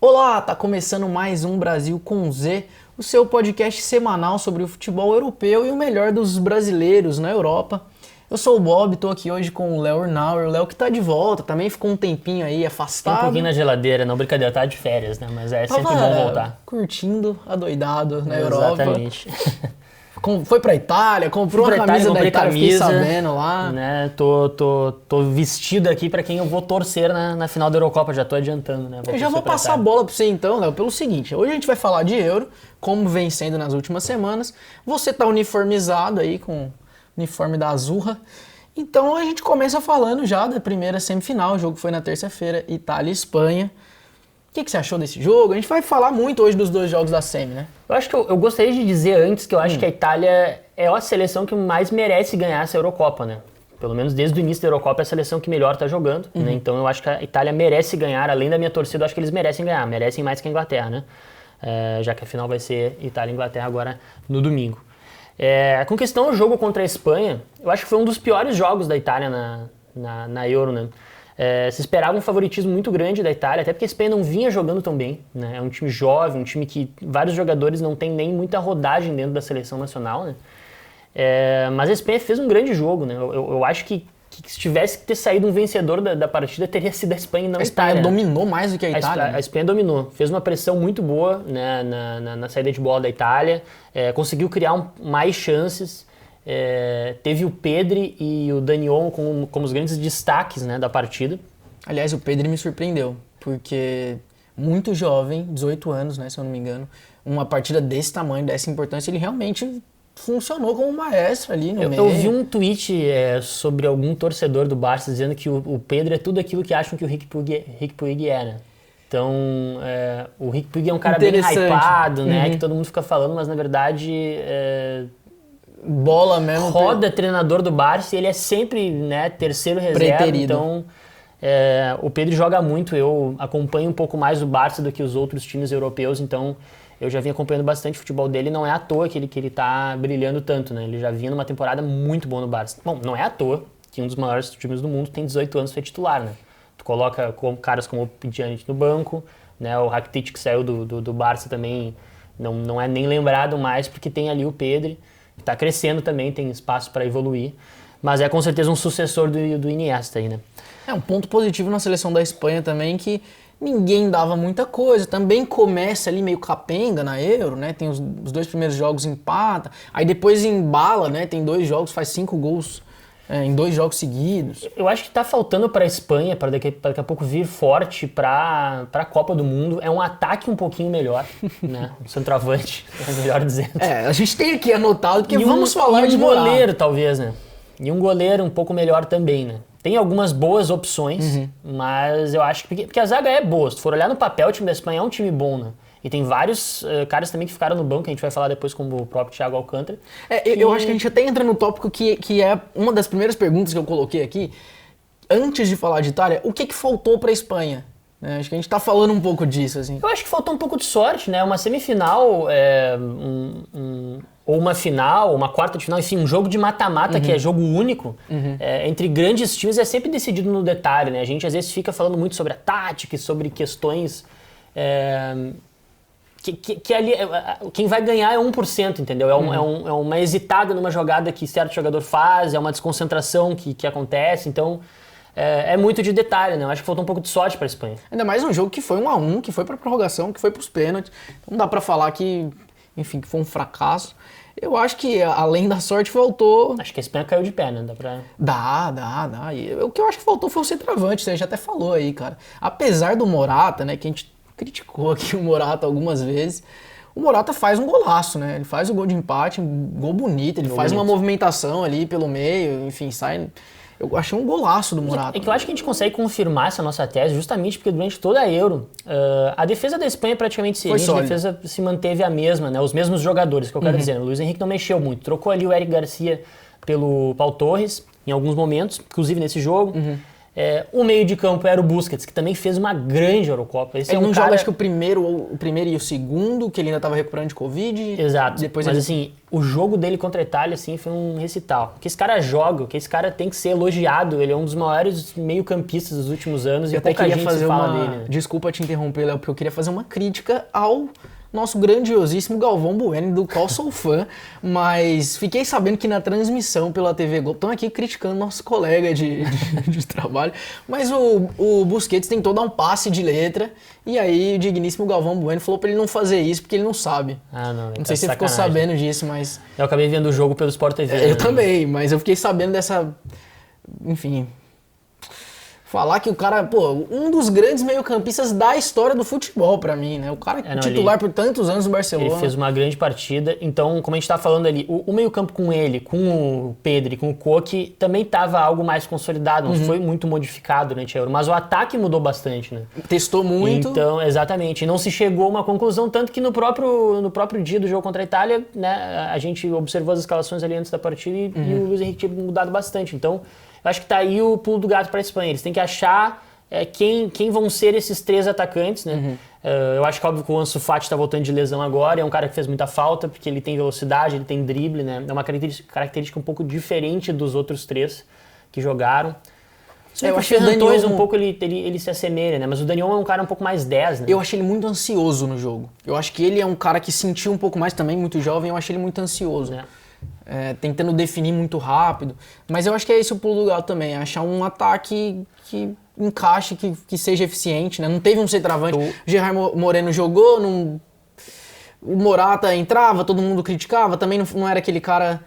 Olá, tá começando mais um Brasil com Z, o seu podcast semanal sobre o futebol europeu e o melhor dos brasileiros na Europa. Eu sou o Bob, tô aqui hoje com o Léo Urnauer, o Léo que tá de volta, também ficou um tempinho aí afastado. Tem um pouquinho na geladeira, não, brincadeira, tá de férias, né, mas é sempre bom voltar. Curtindo, adoidado na Europa. Exatamente. Foi pra Itália, comprou a camisa da Itália, fiquei sabendo lá. Né, tô vestido aqui pra quem eu vou torcer na final da Eurocopa, já tô adiantando, né. Eu já vou passar a bola pra você então, Léo, pelo seguinte, hoje a gente vai falar de Euro, como vem sendo nas últimas semanas. Você tá uniformizado aí com o uniforme da Azurra. Então a gente começa falando já da primeira semifinal, o jogo foi na terça-feira, Itália e Espanha. O que você achou desse jogo? A gente vai falar muito hoje dos dois jogos da semi, né? Eu acho que eu gostaria de dizer antes que eu acho que a Itália é a seleção que mais merece ganhar essa Eurocopa, né? Pelo menos desde o início da Eurocopa é a seleção que melhor tá jogando, né? Então eu acho que a Itália merece ganhar, além da minha torcida, eu acho que eles merecem ganhar, merecem mais que a Inglaterra, né? Já que a final vai ser Itália e Inglaterra agora no domingo. Com questão do jogo contra a Espanha, eu acho que foi um dos piores jogos da Itália na Euro, né? Se esperava um favoritismo muito grande da Itália, até porque a Espanha não vinha jogando tão bem, né? É um time jovem, um time que vários jogadores não tem nem muita rodagem dentro da seleção nacional, né? Mas a Espanha fez um grande jogo, né? Eu acho que se tivesse que ter saído um vencedor da partida, teria sido a Espanha e não a Itália. A Espanha dominou mais do que a Itália. A Espanha dominou, fez uma pressão muito boa, né, na saída de bola da Itália, conseguiu criar mais chances. Teve o Pedri e o Dani Olmo como os grandes destaques, né, da partida. Aliás, o Pedri me surpreendeu, porque muito jovem, 18 anos, né, se eu não me engano, uma partida desse tamanho, dessa importância, ele realmente funcionou como maestro ali no meio. Eu vi um tweet sobre algum torcedor do Barça dizendo que o Pedri é tudo aquilo que acham que o Riqui Puig é, né? Então, o Riqui Puig é um cara bem hypado, né, que todo mundo fica falando, mas na verdade... bola mesmo. Roda treinador do Barça e ele é sempre, né, terceiro reserva. Preterido. Então o Pedro joga muito. Eu acompanho um pouco mais o Barça do que os outros times europeus, então eu já vim acompanhando bastante o futebol dele. Não é à toa que ele tá brilhando tanto, né? Ele já vinha numa temporada muito boa no Barça. Bom, não é à toa que um dos maiores times do mundo tem 18 anos e foi titular, né? Tu coloca caras como o Pjanic no banco, né? O Rakitic que saiu do Barça também não é nem lembrado mais porque tem ali o Pedri. Está crescendo também, tem espaço para evoluir, mas é com certeza um sucessor do Iniesta aí, né? Um ponto positivo na seleção da Espanha também, que ninguém dava muita coisa, também começa ali meio capenga na Euro, né? Tem os dois primeiros jogos empata, aí depois embala, né? Tem 2 jogos, faz 5 gols em 2 jogos seguidos. Eu acho que está faltando para a Espanha, para daqui a pouco vir forte para a Copa do Mundo, é um ataque um pouquinho melhor, né? Um centroavante, melhor dizendo. A gente tem aqui anotado que vamos falar de goleiro, talvez, né? E um goleiro um pouco melhor também, né? Tem algumas boas opções, mas eu acho que... Porque a zaga é boa, se for olhar no papel, o time da Espanha é um time bom, né? E tem vários caras também que ficaram no banco, que a gente vai falar depois, como o próprio Thiago Alcântara. Eu acho que a gente até entra no tópico que é uma das primeiras perguntas que eu coloquei aqui. Antes de falar de Itália, o que faltou para a Espanha? Acho que a gente tá falando um pouco disso, assim. Eu acho que faltou um pouco de sorte, né? Uma semifinal, ou uma final, uma quarta de final, enfim, um jogo de mata-mata, que é jogo único, entre grandes times é sempre decidido no detalhe, né? A gente às vezes fica falando muito sobre a tática e sobre questões... Que ali, quem vai ganhar é 1%, entendeu? É uma hesitada numa jogada que certo jogador faz, é uma desconcentração que acontece, então é muito de detalhe, né? Eu acho que faltou um pouco de sorte para a Espanha. Ainda mais um jogo que foi 1-1, que foi para prorrogação, que foi para os pênaltis. Não dá para falar que foi um fracasso. Eu acho que além da sorte faltou... Acho que a Espanha caiu de pé, né? Dá. E o que eu acho que faltou foi o centroavante, você já até falou aí, cara. Apesar do Morata, né, que a gente criticou aqui o Morata algumas vezes, o Morata faz um golaço, né? Ele faz o gol de empate, um gol bonito, ele faz uma movimentação ali pelo meio, enfim, sai... Eu achei um golaço do Morata. É que eu acho que a gente consegue confirmar essa nossa tese justamente porque durante toda a Euro, a defesa da Espanha praticamente a defesa se manteve a mesma, né? Os mesmos jogadores, que eu quero dizer. O Luiz Henrique não mexeu muito. Trocou ali o Eric Garcia pelo Pau Torres em alguns momentos, inclusive nesse jogo. O meio de campo era o Busquets, que também fez uma grande Eurocopa. Ele não joga, acho que o primeiro e o segundo, que ele ainda estava recuperando de Covid. Exato. Depois mas ele... assim, o jogo dele contra a Itália assim, foi um recital. O que esse cara joga, o que esse cara tem que ser elogiado. Ele é um dos maiores meio-campistas dos últimos anos e pouca gente se fala dele. Né? Desculpa te interromper, Léo, porque eu queria fazer uma crítica ao nosso grandiosíssimo Galvão Bueno, do qual sou fã, mas fiquei sabendo que na transmissão pela TV Globo, estão aqui criticando nosso colega de trabalho, mas o Busquets tentou dar um passe de letra, e aí o digníssimo Galvão Bueno falou pra ele não fazer isso, porque ele não sabe. Não sei se você ficou sabendo disso, mas... Eu acabei vendo o jogo pelo Sport TV. Eu também, mas eu fiquei sabendo dessa... Enfim... Falar que o cara, um dos grandes meio-campistas da história do futebol pra mim, né? O cara titular por tantos anos no Barcelona. Ele fez uma grande partida. Então, como a gente tá falando ali, o meio-campo com ele, com o Pedri, com o Koke, também tava algo mais consolidado, não foi muito modificado durante a Euro. Mas o ataque mudou bastante, né? Testou muito. Então, exatamente. E não se chegou a uma conclusão, tanto que no próprio dia do jogo contra a Itália, né, a gente observou as escalações ali antes da partida e o Luiz Henrique tinha mudado bastante. Então, eu acho que tá aí o pulo do gato para a Espanha. Eles têm que achar quem vão ser esses 3 atacantes, né? Eu acho que óbvio que o Ansu Fati está voltando de lesão agora, é um cara que fez muita falta, porque ele tem velocidade, ele tem drible, né? É uma característica um pouco diferente dos outros 3 que jogaram. Eu achei o Ferran Torres um pouco, ele se assemelha, né? Mas o Dani Olmo é um cara um pouco mais 10, né? Eu achei ele muito ansioso no jogo. Eu acho que ele é um cara que sentiu um pouco mais também, muito jovem, eu achei ele muito ansioso. Tentando definir muito rápido. Mas eu acho que é esse o pulo do gato também, achar um ataque que encaixe, que seja eficiente, né? Não teve um centroavante. O Gerard Moreno jogou, o Morata entrava, todo mundo criticava, também não era aquele cara...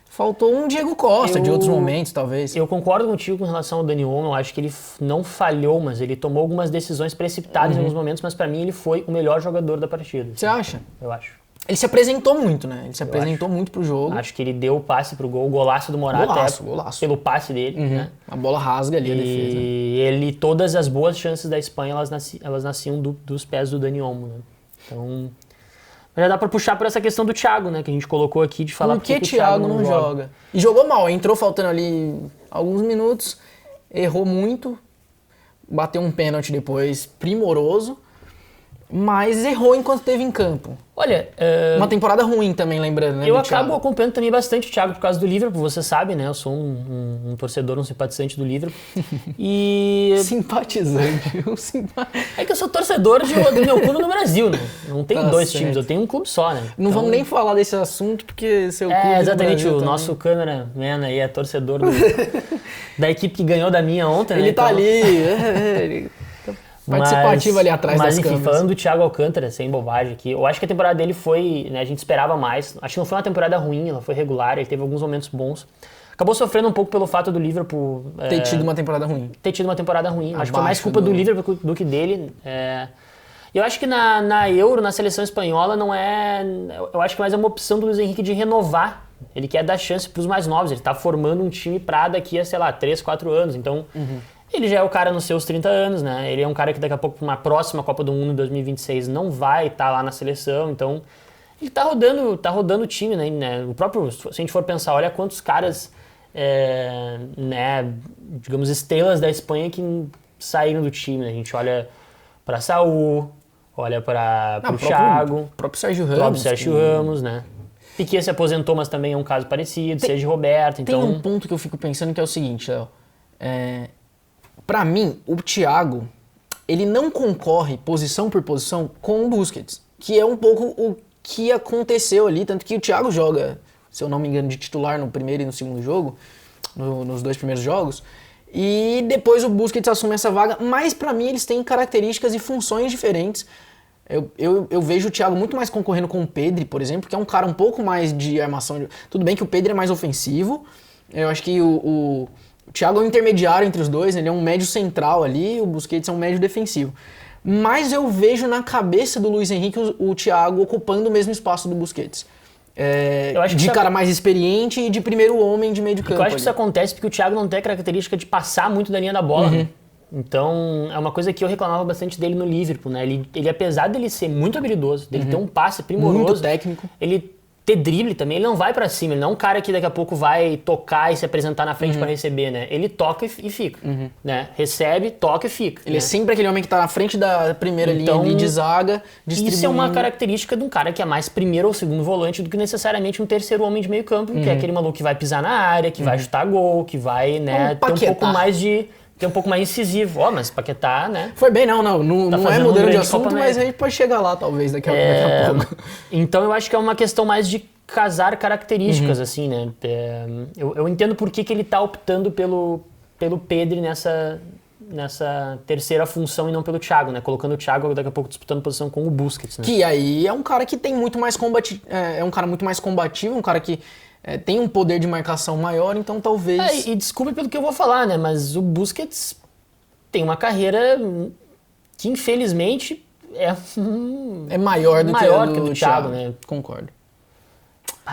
Faltou um Diego Costa de outros momentos, talvez. Eu concordo contigo com relação ao Dani Olmo, eu acho que ele não falhou, mas ele tomou algumas decisões precipitadas em alguns momentos, mas pra mim ele foi o melhor jogador da partida. Você acha? Eu acho. Ele se apresentou muito, né? Ele se apresentou muito pro jogo. Acho que ele deu o passe pro gol, o golaço do Morata. Golaço. Pelo passe dele, né? A bola rasga ali a defesa. E todas as boas chances da Espanha, elas nasciam dos pés do Dani Olmo, né? Então, já dá pra puxar por essa questão do Thiago, né? Que a gente colocou aqui de falar por que o Thiago não joga. E jogou mal, entrou faltando ali alguns minutos, errou muito, bateu um pênalti depois primoroso, mas errou enquanto esteve em campo. Olha... Uma temporada ruim também, lembrando, né? Eu acabo acompanhando também bastante o Thiago por causa do Liverpool, você sabe, né? Eu sou um torcedor, um simpatizante do Liverpool. E... Simpatizante. É que eu sou torcedor do meu clube no Brasil, né? Não tenho 2 times, eu tenho um clube só, né? Não vamos nem falar desse assunto, porque seu clube exatamente, o nosso cameraman aí é torcedor da equipe que ganhou da minha ontem, né? Ele tá ali... Participativo ali atrás das câmeras. Mas enfim, falando do Thiago Alcântara, sem bobagem aqui, eu acho que a temporada dele foi, né, a gente esperava mais. Acho que não foi uma temporada ruim, ela foi regular, ele teve alguns momentos bons. Acabou sofrendo um pouco pelo fato do Liverpool... Ter tido uma temporada ruim. Acho que foi mais culpa do Liverpool do que dele. Eu acho que na Euro, na seleção espanhola, não é... Eu acho que mais é uma opção do Luiz Henrique de renovar. Ele quer dar chance pros mais novos, ele tá formando um time pra daqui a, sei lá, 3, 4 anos, então... Ele já é o cara nos seus 30 anos, né? Ele é um cara que daqui a pouco, uma próxima Copa do Mundo em 2026, não vai estar lá na seleção. Então, ele tá rodando o time, né? O próprio, se a gente for pensar, olha quantos caras, né, digamos, estrelas da Espanha que saíram do time, né? A gente olha para Saúl, olha para o Thiago. O próprio Sérgio Ramos. Né? Piqué se aposentou, mas também é um caso parecido, Sérgio Roberto. Então... Tem um ponto que eu fico pensando que é o seguinte, Léo. Pra mim, o Thiago, ele não concorre posição por posição com o Busquets, que é um pouco o que aconteceu ali, tanto que o Thiago joga, se eu não me engano, de titular no primeiro e no segundo jogo, nos 2 primeiros jogos, e depois o Busquets assume essa vaga, mas pra mim eles têm características e funções diferentes. Eu vejo o Thiago muito mais concorrendo com o Pedri, por exemplo, que é um cara um pouco mais de armação. Tudo bem que o Pedri é mais ofensivo, eu acho que o Thiago é um intermediário entre os dois, ele é um médio central ali, o Busquets é um médio defensivo. Mas eu vejo na cabeça do Luiz Henrique o Thiago ocupando o mesmo espaço do Busquets. Cara mais experiente e de primeiro homem de meio de campo. Eu acho que isso acontece porque o Thiago não tem a característica de passar muito da linha da bola. Né? Então, é uma coisa que eu reclamava bastante dele no Liverpool. Né? Ele apesar dele ser muito habilidoso, dele ter um passe primoroso... Muito técnico. Ele ter drible também, ele não vai pra cima, ele não é um cara que daqui a pouco vai tocar e se apresentar na frente pra receber, né? Ele toca e fica, né? Recebe, toca e fica. Ele é sempre aquele homem que tá na frente da primeira linha ali de zaga, distribuindo. Isso é uma característica de um cara que é mais primeiro ou segundo volante do que necessariamente um terceiro homem de meio campo, que é aquele maluco que vai pisar na área, que vai chutar gol, que vai, né, ter um pouco mais de... que é um pouco mais incisivo. Mas Paquetá, né? Foi bem, não é mudando de assunto, mas a gente pode chegar lá, talvez, daqui a pouco. Então eu acho que é uma questão mais de casar características, assim, né? Eu entendo por que ele tá optando pelo Pedri nessa terceira função e não pelo Thiago, né? Colocando o Thiago daqui a pouco disputando posição com o Busquets, né? Que aí é um cara que tem muito mais um cara muito mais combativo, um cara que tem um poder de marcação maior, então talvez... E desculpe pelo que eu vou falar, né? Mas o Busquets tem uma carreira que, infelizmente, é maior do que a do Thiago, né? Concordo.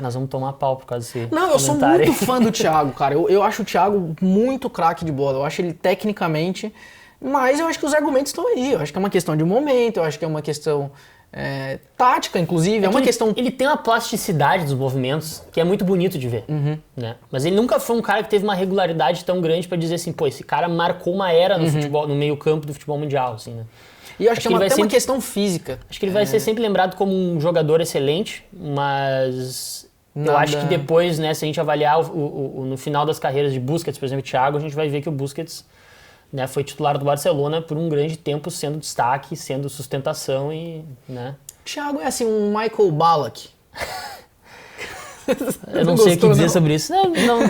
Nós vamos tomar pau por causa desse Não, eu sou comentário. muito fã do Thiago, cara. Eu acho o Thiago muito craque de bola. Eu acho ele tecnicamente... Mas eu acho que os argumentos estão aí. Eu acho que é uma questão de momento, eu acho que é uma questão... tática, inclusive, é uma questão... Ele tem uma plasticidade dos movimentos que é muito bonito de ver, né? Mas ele nunca foi um cara que teve uma regularidade tão grande pra dizer assim, pô, esse cara marcou uma era no futebol, no meio campo do futebol mundial, assim, né? E eu acho que é até uma questão física. Acho que ele vai ser sempre lembrado como um jogador excelente, mas eu acho que depois, né, se a gente avaliar no final das carreiras de Busquets, por exemplo, Thiago, a gente vai ver que o Busquets, né, foi titular do Barcelona por um grande tempo, sendo destaque, sendo sustentação e, né... Thiago é assim, um Michael Ballack. Eu não sei o que dizer sobre isso. Não.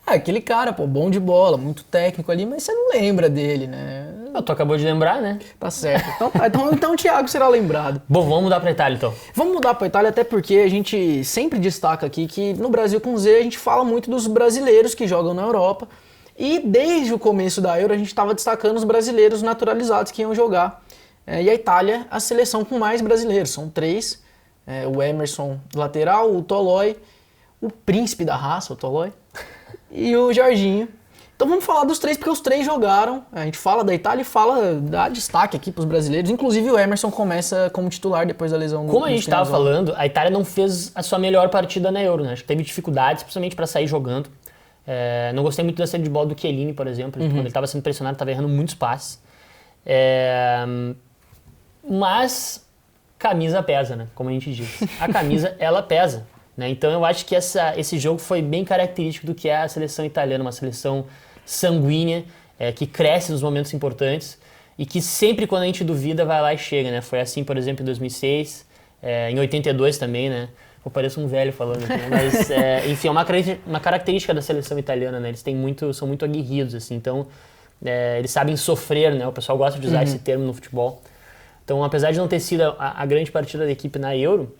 Aquele cara, pô, bom de bola, muito técnico ali, mas você não lembra dele, né? Tu acabou de lembrar, né? Tá certo. Então o Thiago será lembrado. Bom, vamos mudar pra Itália, então. Vamos mudar pra Itália, até porque a gente sempre destaca aqui que no Brasil com Z a gente fala muito dos brasileiros que jogam na Europa. E desde o começo da Euro a gente estava destacando os brasileiros naturalizados que iam jogar. E a Itália, a seleção com mais brasileiros, são 3. O Emerson, lateral, o Tolói, o príncipe da raça, o Tolói, e o Jorginho. Então vamos falar dos 3, porque os 3 jogaram. A gente fala da Itália e dá destaque aqui para os brasileiros. Inclusive o Emerson começa como titular depois da lesão. Como a gente estava falando, a Itália não fez a sua melhor partida na Euro, né? Acho que teve dificuldades, principalmente para sair jogando. Não gostei muito da saída de bola do Chiellini, por exemplo. Quando ele estava sendo pressionado, estava errando muitos passes. Mas camisa pesa, né? Como a gente diz. A camisa, ela pesa. Né? Então eu acho que esse jogo foi bem característico do que é a seleção italiana. Uma seleção sanguínea, que cresce nos momentos importantes e que sempre quando a gente duvida vai lá e chega. Né? Foi assim, por exemplo, em 2006, em 82 também, né? Eu pareço um velho falando aqui, né? Mas, enfim, é uma característica da seleção italiana, né? Eles são muito aguerridos, assim, então eles sabem sofrer, né? O pessoal gosta de usar esse termo no futebol. Então, apesar de não ter sido a grande partida da equipe na Euro,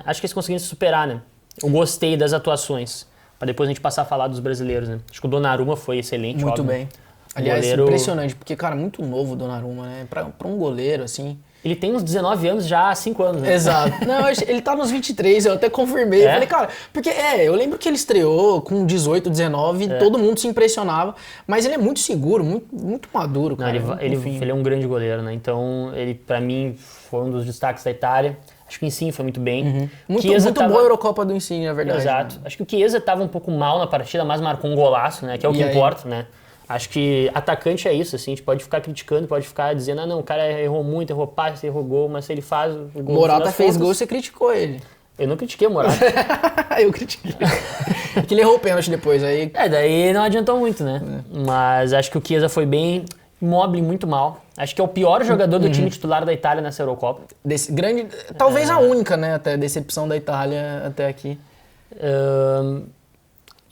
acho que eles conseguiram se superar, né? Eu gostei das atuações, para depois a gente passar a falar dos brasileiros, né? Acho que o Donnarumma foi excelente, muito óbvio. bem. Aliás, impressionante, porque, cara, muito novo o Donnarumma, né? Pra um goleiro, assim... Ele tem uns 19 anos já há 5 anos, né? Exato. Não, ele tá nos 23, eu até confirmei. Eu falei, cara, porque eu lembro que ele estreou com 18, 19, todo mundo se impressionava, mas ele é muito seguro, muito maduro, cara. Não, ele é um grande goleiro, né? Então, ele, pra mim, foi um dos destaques da Itália. Acho que o Insigne foi muito bem. Muito boa a Eurocopa do Insigne, na verdade. Exato. Né? Acho que o Chiesa tava um pouco mal na partida, mas marcou um golaço, né? Que é o que importa, né? Acho que atacante é isso, assim, a gente pode ficar criticando, pode ficar dizendo, o cara errou muito, errou passe, errou gol, mas se ele faz o gol... Morata fez gol, você criticou ele. Eu não critiquei o Morata. Eu critiquei. Que ele errou o pênalti depois, aí... Daí não adiantou muito, né? Mas acho que o Chiesa foi bem, Immobile muito mal. Acho que é o pior jogador do time titular da Itália nessa Eurocopa. Talvez a única, né, até decepção da Itália até aqui.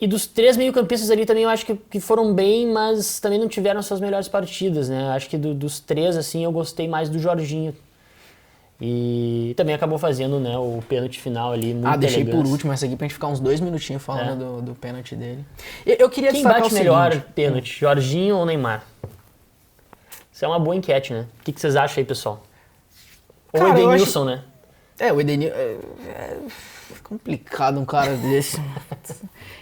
E dos 3 meio-campistas ali também eu acho que foram bem, mas também não tiveram suas melhores partidas, né? Acho que dos 3, assim, eu gostei mais do Jorginho. E também acabou fazendo, né, o pênalti final ali, muito deixei elegância. por último essa aqui pra gente ficar uns 2 minutinhos falando do pênalti dele. Eu queria Quem destacar bate melhor pênalti, Jorginho ou Neymar? Isso é uma boa enquete, né? O que vocês acham aí, pessoal? Ou o Edenilson, né? O Edenilson... É complicado um cara desse.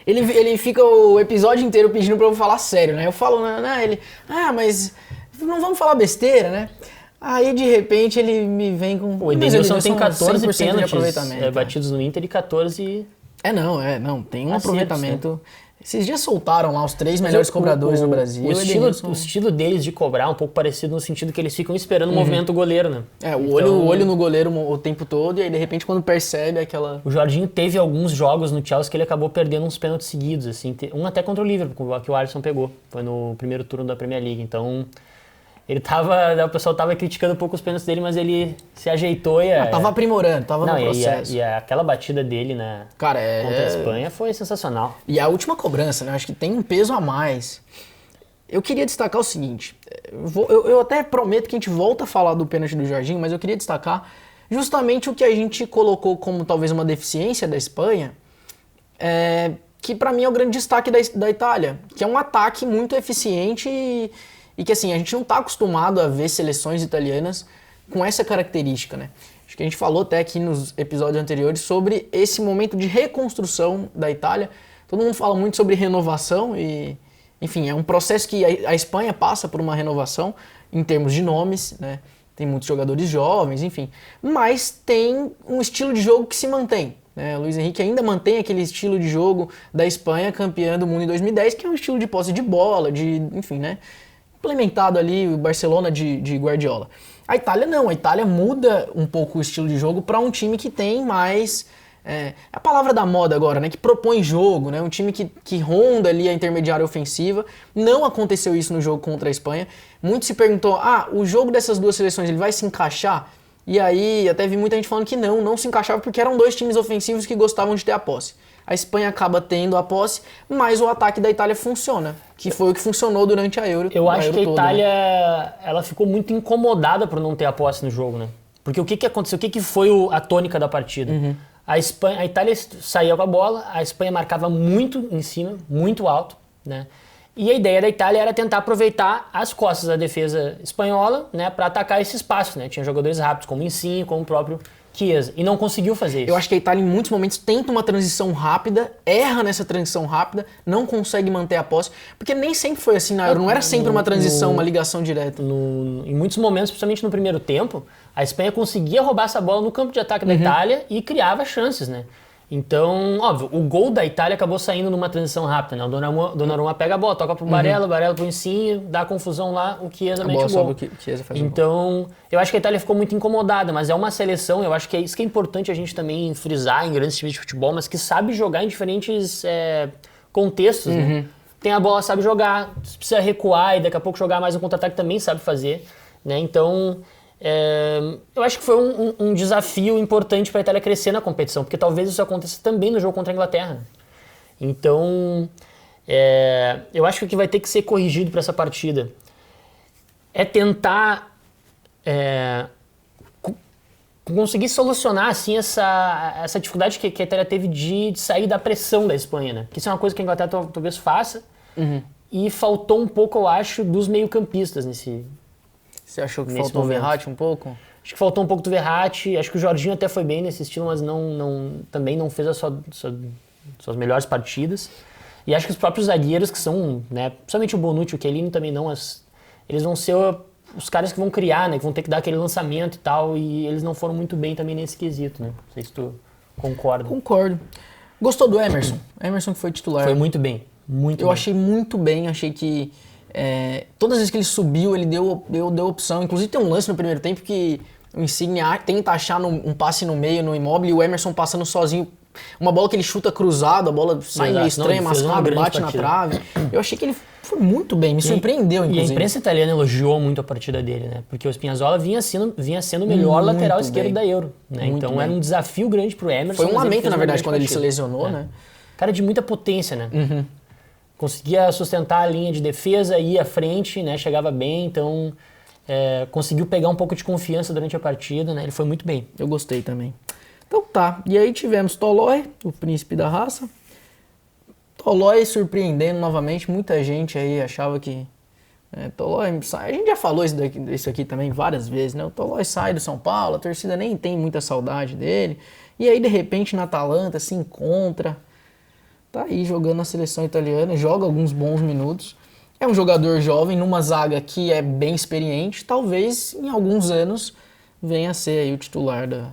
Ele fica o episódio inteiro pedindo pra eu falar sério, né? Eu falo, mas não vamos falar besteira, né? Aí, de repente, ele me vem com... O Edenilson tem 14 de pênaltis aproveitamento, batidos no Inter e 14... Não, tem um acertos, aproveitamento... né? Esses dias soltaram lá os 3 melhores cobradores do Brasil. O estilo deles de cobrar é um pouco parecido no sentido que eles ficam esperando o movimento do goleiro, né? O olho no goleiro o tempo todo, e aí de repente quando percebe aquela... O Jorginho teve alguns jogos no Chelsea que ele acabou perdendo uns pênaltis seguidos, assim. Um até contra o Liverpool, que o Alisson pegou. Foi no primeiro turno da Premier League. Então, o pessoal tava criticando um pouco os pênaltis dele, mas ele se ajeitou e... tava aprimorando, tava no processo. E aquela batida dele, né, contra a Espanha foi sensacional. E a última cobrança, né? Acho que tem um peso a mais. Eu queria destacar o seguinte, eu até prometo que a gente volta a falar do pênalti do Jorginho, mas eu queria destacar justamente o que a gente colocou como talvez uma deficiência da Espanha, que pra mim é o grande destaque da Itália, que é um ataque muito eficiente e que assim, a gente não tá acostumado a ver seleções italianas com essa característica, né? Acho que a gente falou até aqui nos episódios anteriores sobre esse momento de reconstrução da Itália. Todo mundo fala muito sobre renovação e, enfim, é um processo que a Espanha passa por uma renovação em termos de nomes, né? Tem muitos jogadores jovens, enfim. Mas tem um estilo de jogo que se mantém, né? O Luiz Henrique ainda mantém aquele estilo de jogo da Espanha campeã do mundo em 2010, que é um estilo de posse de bola, enfim, né? Implementado ali o Barcelona de Guardiola. A Itália não, a Itália muda um pouco o estilo de jogo para um time que tem mais... a palavra da moda agora, né? Que propõe jogo, né? Um time que ronda ali a intermediária ofensiva. Não aconteceu isso no jogo contra a Espanha. Muito se perguntou, o jogo dessas duas seleções ele vai se encaixar? E aí até vi muita gente falando que não se encaixava porque eram dois times ofensivos que gostavam de ter a posse. A Espanha acaba tendo a posse, mas o ataque da Itália funciona, que foi o que funcionou durante a Euro. Eu acho que a Itália ela ficou muito incomodada por não ter a posse no jogo, né? Porque o que aconteceu? O que foi a tônica da partida? A Itália saía com a bola, a Espanha marcava muito em cima, muito alto, né? E a ideia da Itália era tentar aproveitar as costas da defesa espanhola, né, para atacar esse espaço, né? Tinha jogadores rápidos, como o Insigne, como o próprio Chiesa, e não conseguiu fazer isso. Eu acho que a Itália em muitos momentos tenta uma transição rápida, erra nessa transição rápida, não consegue manter a posse, porque nem sempre foi assim na Euro, não era sempre uma transição, uma ligação direta. Em muitos momentos, principalmente no primeiro tempo, a Espanha conseguia roubar essa bola no campo de ataque da Itália e criava chances, né? Então, óbvio, o gol da Itália acabou saindo numa transição rápida, né? O Donnarumma pega a bola, toca pro Barella, Barella pro Insigne, dá confusão lá, o Chiesa mete o gol. Então, eu acho que a Itália ficou muito incomodada, mas é uma seleção, eu acho que é isso que é importante a gente também frisar em grandes times de futebol, mas que sabe jogar em diferentes contextos, né? Tem a bola, sabe jogar, precisa recuar e daqui a pouco jogar mais um contra-ataque também sabe fazer, né? Então... eu acho que foi um desafio importante para a Itália crescer na competição, porque talvez isso aconteça também no jogo contra a Inglaterra. Então, eu acho que o que vai ter que ser corrigido para essa partida é tentar conseguir solucionar assim, essa dificuldade que a Itália teve de sair da pressão da Espanha, né? Que isso é uma coisa que a Inglaterra talvez faça, e faltou um pouco, eu acho, dos meio-campistas nesse... Você achou que faltou o Verratti um pouco? Acho que faltou um pouco do Verratti, acho que o Jorginho até foi bem nesse estilo, mas também não fez suas melhores partidas. E acho que os próprios zagueiros que são, né, principalmente o Bonucci e o Chiellini também não, eles vão ser os caras que vão criar, né, que vão ter que dar aquele lançamento e tal, e eles não foram muito bem também nesse quesito, né? Não sei se tu concorda. Concordo. Gostou do Emerson? Emerson que foi titular. Foi muito bem, Eu achei muito bem, achei que todas as vezes que ele subiu, ele deu opção. Inclusive tem um lance no primeiro tempo que o Insigne tenta achar um passe no meio, no Immobile, e o Emerson passando sozinho. Uma bola que ele chuta cruzado, a bola sai meio estranha, mascada, bate na trave. Eu achei que ele foi muito bem, me surpreendeu, inclusive. E a imprensa italiana elogiou muito a partida dele, né? Porque o Spinazzola vinha sendo o melhor lateral esquerdo da Euro, né? Então era um desafio grande pro Emerson. Foi um lamento, na verdade, quando ele se lesionou, né? Cara de muita potência, né? Conseguia sustentar a linha de defesa, ia à frente, né? Chegava bem, então conseguiu pegar um pouco de confiança durante a partida, né? Ele foi muito bem. Eu gostei também. Então tá, e aí tivemos Tolói, o príncipe da raça. Tolói surpreendendo novamente, muita gente aí achava que Tolói sai. A gente já falou isso aqui também várias vezes, né? O Tolói sai do São Paulo, a torcida nem tem muita saudade dele. E aí de repente na Atalanta se encontra, tá aí jogando na seleção italiana, joga alguns bons minutos. É um jogador jovem numa zaga que é bem experiente, talvez em alguns anos venha a ser aí o titular da...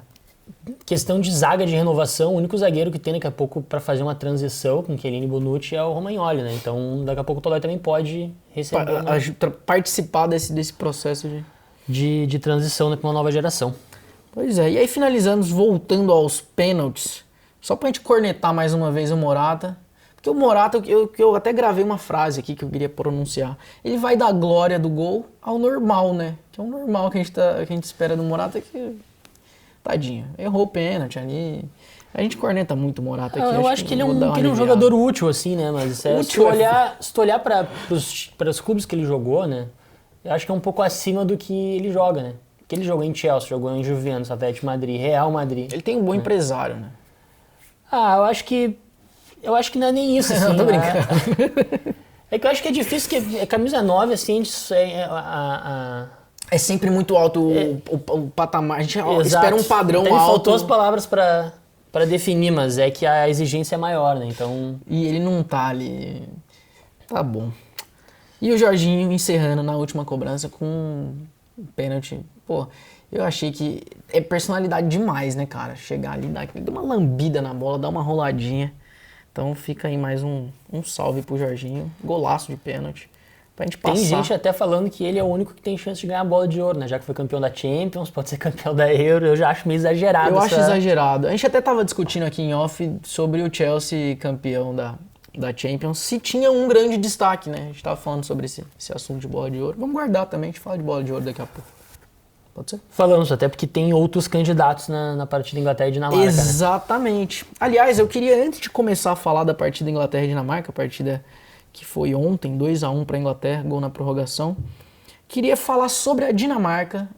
Questão de zaga de renovação, o único zagueiro que tem daqui a pouco para fazer uma transição com Chiellini e Bonucci é o Romagnoli, né? Então daqui a pouco o Tolói também pode receber participar desse processo de transição, né, para uma nova geração. Pois é, e aí finalizamos voltando aos pênaltis, só pra gente cornetar mais uma vez o Morata, porque o Morata, eu até gravei uma frase aqui que eu queria pronunciar, ele vai da glória do gol ao normal, né? Que é o normal que a gente espera do Morata, que... Tadinho, errou o pênalti ali. A gente corneta muito o Morata aqui. Eu acho que ele é um jogador útil, assim, né? Mas se tu olhar para os clubes que ele jogou, né? Eu acho que é um pouco acima do que ele joga, né? Porque ele jogou em Chelsea, jogou em Juventus, Atlético de Madrid, Real Madrid. Ele tem um bom empresário, né? Eu acho que não é nem isso, assim. Não, tô brincando. É que eu acho que é difícil, que a camisa 9, assim, é sempre muito alto o patamar. A gente espera um padrão até alto. Faltou as palavras para definir, mas é que a exigência é maior, né? Então... E ele não tá ali... Tá bom. E o Jorginho encerrando na última cobrança com um pênalti. Pô, eu achei que é personalidade demais, né, cara? Chegar ali, dar uma lambida na bola, dar uma roladinha. Então fica aí mais um salve pro Jorginho. Golaço de pênalti. Pra gente passar. Tem gente até falando que ele é o único que tem chance de ganhar a bola de ouro, né? Já que foi campeão da Champions, pode ser campeão da Euro. Eu já acho meio exagerado. Eu acho exagerado. A gente até tava discutindo aqui em off sobre o Chelsea campeão da Champions, se tinha um grande destaque, né? A gente tava falando sobre esse assunto de bola de ouro. Vamos guardar também, a gente fala de bola de ouro daqui a pouco. Pode ser? Falamos, até porque tem outros candidatos na partida Inglaterra e Dinamarca. Exatamente. Né? Aliás, eu queria, antes de começar a falar da partida Inglaterra e Dinamarca, a partida que foi ontem, 2-1 para a Inglaterra, gol na prorrogação. Queria falar sobre a Dinamarca,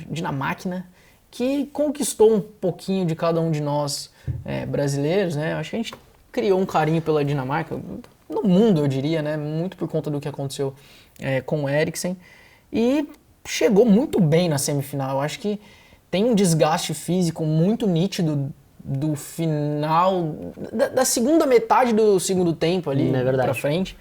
Dinamáquina, que conquistou um pouquinho de cada um de nós brasileiros, né? Acho que a gente criou um carinho pela Dinamarca, no mundo eu diria, né? Muito por conta do que aconteceu com o Eriksen. E chegou muito bem na semifinal. Eu acho que tem um desgaste físico muito nítido do final, da segunda metade do segundo tempo ali pra frente.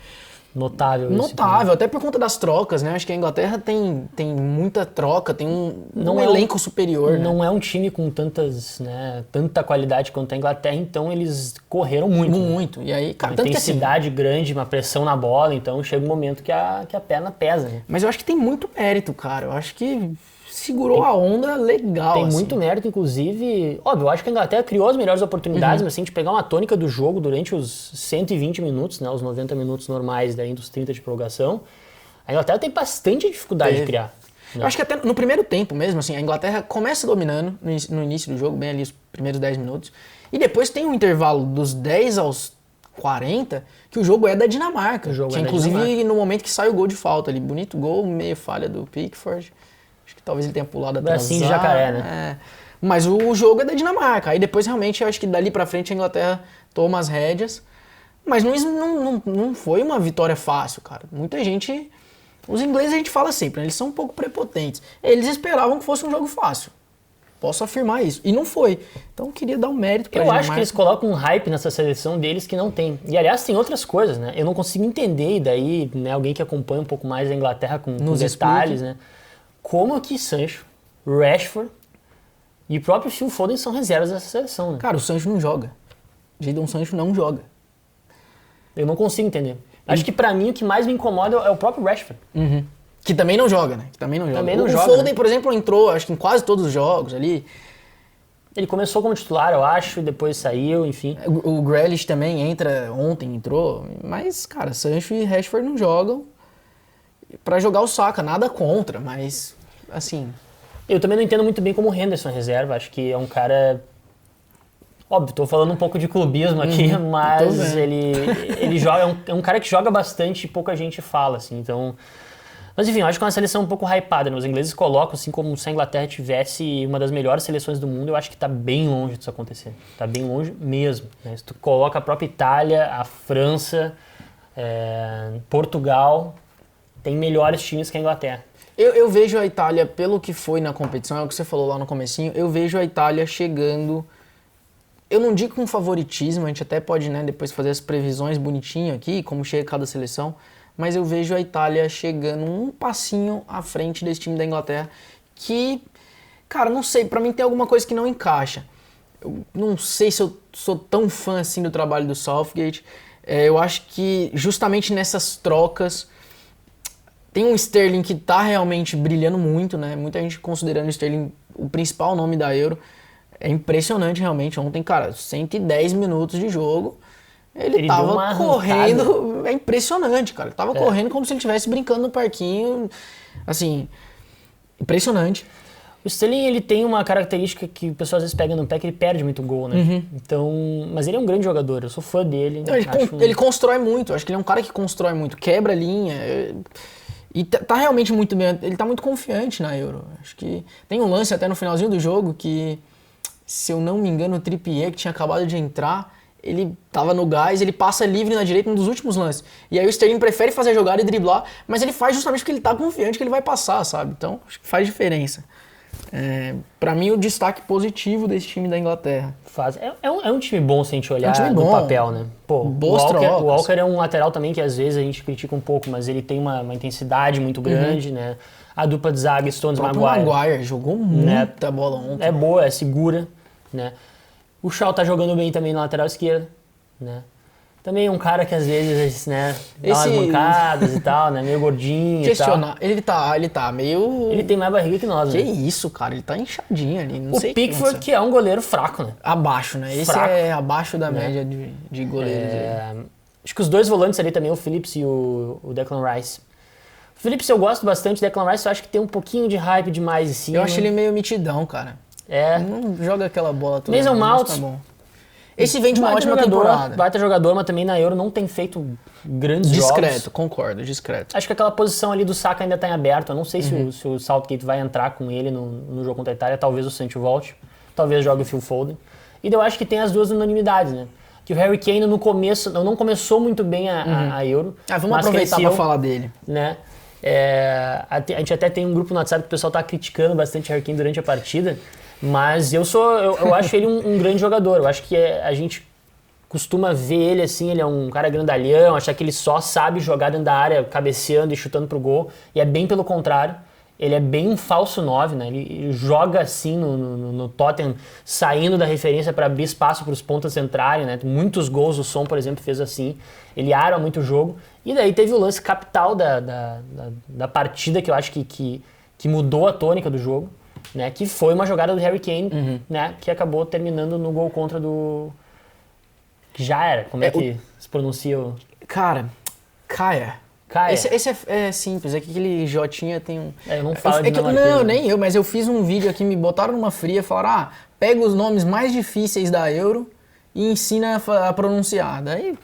Notável. Notável, até por conta das trocas, né? Acho que a Inglaterra tem muita troca, tem um elenco superior. Não é um time com tanta qualidade quanto a Inglaterra, então eles correram muito. Muito. E aí, cara, uma intensidade grande, uma pressão na bola, então chega um momento que a perna pesa, né? Mas eu acho que tem muito mérito, cara. Eu acho que segurou a onda legal. Tem muito mérito, inclusive. Óbvio, eu acho que a Inglaterra criou as melhores oportunidades, mas se a gente pegar uma tônica do jogo durante os 120 minutos, né, os 90 minutos normais daí dos 30 de prorrogação, a Inglaterra tem bastante dificuldade de criar. Né? Eu acho que até no primeiro tempo mesmo, assim, a Inglaterra começa dominando no início do jogo, bem ali os primeiros 10 minutos, e depois tem um intervalo dos 10 aos 40, que o jogo é da Dinamarca. Que inclusive no momento que sai o gol de falta ali, bonito gol, meio falha do Pickford. Acho que talvez ele tenha pulado atrás. Bracinho de jacaré, né? Mas o jogo é da Dinamarca. Aí depois realmente eu acho que dali pra frente a Inglaterra toma as rédeas. Mas não foi uma vitória fácil, cara. Muita gente... Os ingleses a gente fala sempre, né? Eles são um pouco prepotentes. Eles esperavam que fosse um jogo fácil. Posso afirmar isso. E não foi. Então eu queria dar um mérito pra Dinamarca. Eu acho que eles colocam um hype nessa seleção deles que não tem. E aliás, tem outras coisas, né? Eu não consigo entender, e daí, né, alguém que acompanha um pouco mais a Inglaterra com detalhes, né? Como que Sancho, Rashford e o próprio Phil Foden são reservas dessa seleção, né? Cara, o Sancho não joga. Jadon Sancho não joga. Eu não consigo entender. Acho que pra mim o que mais me incomoda é o próprio Rashford. Uhum. Que também não joga, né? Também não o joga, Foden, né? por exemplo, entrou, acho que em quase todos os jogos ali. Ele começou como titular, eu acho, depois saiu, enfim. O Grealish também ontem entrou. Mas, cara, Sancho e Rashford não jogam. Pra jogar o Saka, nada contra, mas, assim... Eu também não entendo muito bem como o Henderson é reserva, acho que é um cara... Óbvio, tô falando um pouco de clubismo aqui, mas ele joga, é um cara que joga bastante e pouca gente fala, assim, então... Mas enfim, eu acho que é uma seleção um pouco hypada, né? Os ingleses colocam, assim, como se a Inglaterra tivesse uma das melhores seleções do mundo, eu acho que tá bem longe disso acontecer. Tá bem longe mesmo, né? Se tu coloca a própria Itália, a França, Portugal... tem melhores times que a Inglaterra. Eu vejo a Itália, pelo que foi na competição, é o que você falou lá no comecinho, eu vejo a Itália chegando, eu não digo com favoritismo, a gente até pode, né, depois fazer as previsões bonitinho aqui, como chega cada seleção, mas eu vejo a Itália chegando um passinho à frente desse time da Inglaterra, que, cara, não sei, pra mim tem alguma coisa que não encaixa. Eu não sei se eu sou tão fã assim do trabalho do Southgate. Eu acho que justamente nessas trocas tem um Sterling que tá realmente brilhando muito, né? Muita gente considerando o Sterling o principal nome da Euro. É impressionante realmente. Ontem, cara, 110 minutos de jogo, ele tava correndo. É impressionante, cara. Ele tava correndo como se ele estivesse brincando no parquinho. Assim, impressionante. O Sterling, ele tem uma característica que o pessoal às vezes pega no pé, que ele perde muito gol, né? Então, mas ele é um grande jogador, eu sou fã dele. Não, ele constrói muito, acho que ele é um cara que constrói muito, quebra a linha. E tá realmente muito bem, ele tá muito confiante na Euro. Acho que tem um lance até no finalzinho do jogo que, se eu não me engano, o Trippier, que tinha acabado de entrar, ele tava no gás, ele passa livre na direita num dos últimos lances. E aí o Sterling prefere fazer a jogada e driblar, mas ele faz justamente porque ele tá confiante que ele vai passar, sabe? Então, acho que faz diferença. Pra mim, o destaque positivo desse time da Inglaterra. É um time bom se a gente olhar no papel, né? Pô, o Walker é um lateral também que às vezes a gente critica um pouco, mas ele tem uma intensidade muito grande, né? A dupla de zaga, Stones e Maguire jogou muita bola ontem. É boa, é segura, né? O Shaw tá jogando bem também na lateral esquerda, né? Também um cara que às vezes, né, dá umas mancadas e tal, né, meio gordinho e tal. Ele tá meio... Ele tem mais barriga que nós, né? Que né? isso, cara, ele tá inchadinho ali, não o sei. O Pickford, que é um goleiro fraco, né? Abaixo, né? Esse é abaixo da média de goleiros. Acho que os dois volantes ali também, o Phillips e o Declan Rice. O Phillips eu gosto bastante, o Declan Rice eu acho que tem um pouquinho de hype demais em cima. Eu acho ele meio mitidão, cara. Não joga aquela bola toda. Mason Mount. Tá bom. Esse vem de uma ótima temporada. Baita jogador, mas também na Euro não tem feito grandes jogos. Discreto, concordo, discreto. Acho que aquela posição ali do Saka ainda está em aberto. Eu não sei se o Southgate vai entrar com ele no jogo contra a Itália. Talvez o Sancho volte, talvez jogue o Phil Foden. E eu acho que tem as duas unanimidades, né? Que o Harry Kane no começo não começou muito bem a Euro. Vamos aproveitar para falar dele. Né? A gente até tem um grupo no WhatsApp que o pessoal está criticando bastante o Harry Kane durante a partida. Mas eu acho ele um grande jogador. Eu acho que a gente costuma ver ele assim, ele é um cara grandalhão, achar que ele só sabe jogar dentro da área, cabeceando e chutando pro gol. E é bem pelo contrário. Ele é bem um falso 9, né? Ele joga assim no Tottenham, saindo da referência para abrir espaço para os pontas entrarem, né? Muitos gols o Son, por exemplo, fez assim. Ele arma muito o jogo. E daí teve o lance capital da partida, que eu acho que mudou a tônica do jogo. Né, que foi uma jogada do Harry Kane, né, que acabou terminando no gol contra do... Que já era, como é que se pronuncia o... Cara, Kaia. Esse é simples, é que aquele Jotinha tem um... eu não falo Não, nem eu, mas eu fiz um vídeo aqui, me botaram numa fria, falaram, pega os nomes mais difíceis da Euro e ensina a pronunciar. Daí,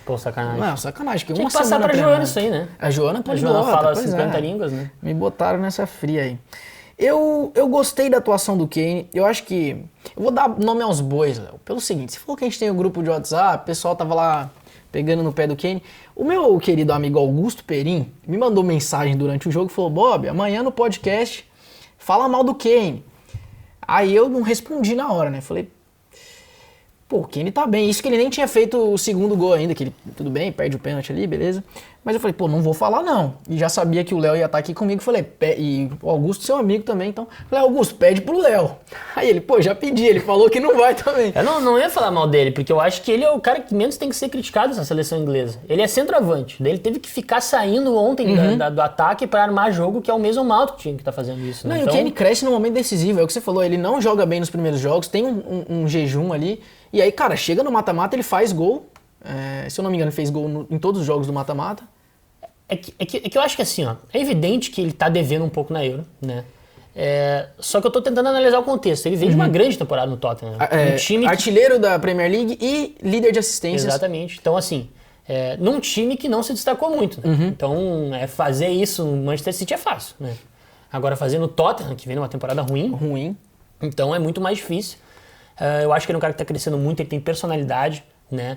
Pô, sacanagem. Não, sacanagem. Tinha que passar pra Joana isso aí, né? A Joana fala 50 línguas, né? Me botaram nessa fria aí. Eu gostei da atuação do Kane. Eu acho que... Eu vou dar nome aos bois, Léo. Pelo seguinte, você falou que a gente tem um grupo de WhatsApp, o pessoal tava lá pegando no pé do Kane. O meu querido amigo Augusto Perim me mandou mensagem durante o jogo e falou, Bob, amanhã no podcast fala mal do Kane. Aí eu não respondi na hora, né? Falei, o Kane tá bem. Isso que ele nem tinha feito o segundo gol ainda, que ele, tudo bem, perde o pênalti ali, beleza. Mas eu falei, não vou falar não. E já sabia que o Léo ia estar aqui comigo. Falei, e o Augusto, seu amigo também, então. Falei, Augusto, pede pro Léo. Aí ele, já pedi, ele falou que não vai também. Eu não ia falar mal dele, porque eu acho que ele é o cara que menos tem que ser criticado nessa seleção inglesa. Ele é centroavante. Daí ele teve que ficar saindo ontem do ataque para armar jogo, que é o mesmo Mount que tinha que tá fazendo isso. Né? Não, então... E o Kane cresce no momento decisivo, é o que você falou, ele não joga bem nos primeiros jogos, tem um jejum ali. E aí, cara, chega no mata-mata, ele faz gol. Se eu não me engano, ele fez gol em todos os jogos do mata-mata. É que eu acho que assim, é evidente que ele tá devendo um pouco na Euro, né? Só que eu tô tentando analisar o contexto. Ele veio de uma grande temporada no Tottenham. Um time artilheiro da Premier League e líder de assistências. Exatamente. Então, assim, num time que não se destacou muito. Né? Então, fazer isso no Manchester City é fácil, né? Agora, fazer no Tottenham, que vem numa temporada ruim. Então, é muito mais difícil. Eu acho que ele é um cara que tá crescendo muito, ele tem personalidade, né?